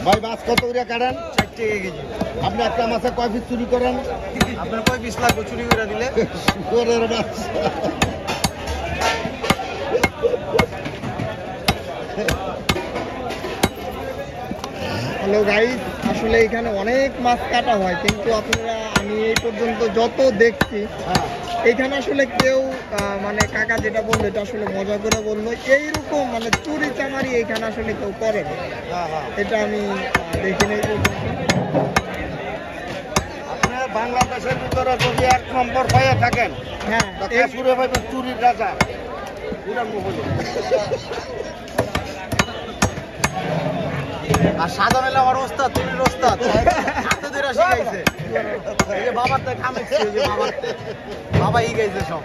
ভাই মাছ কত করে কাটেন? 4 টাকা কেজি। আপনি একটা মাছে কয় পিস চুরি করেন? আপনার কয় পিস লাগবে চুরি করে দিলে? শুকরের মাছ। হ্যালো গাইস, আসলে এখানে অনেক মাছ কাটা হয়, কিন্তু আপনারা আমি এই পর্যন্ত যত দেখছি এখানে আসলে কেউ মানে কাকা যেটা বললো এটা আসলে মজা করে বললো, এইরকম মানে চুরি চামারি এখানে আসলে কেউ করে না। এটা আমি দেখিনি এই পর্যন্ত। আপনার বাংলাদেশের ভিতরে যদি 1 নম্বর পাইয়া থাকেন, হ্যাঁ, শুরু পাইবেন চুরির রাজা উড়ান মহলে। আর সাদা মেলা আমার ওস্তাদ, চুরির ওস্তাদ হাতে ধরে শিখাইছে। এই যে বাবার থেকে কামাইছে, এই যে বাবার থেকে বাবা শিখাইছে সব।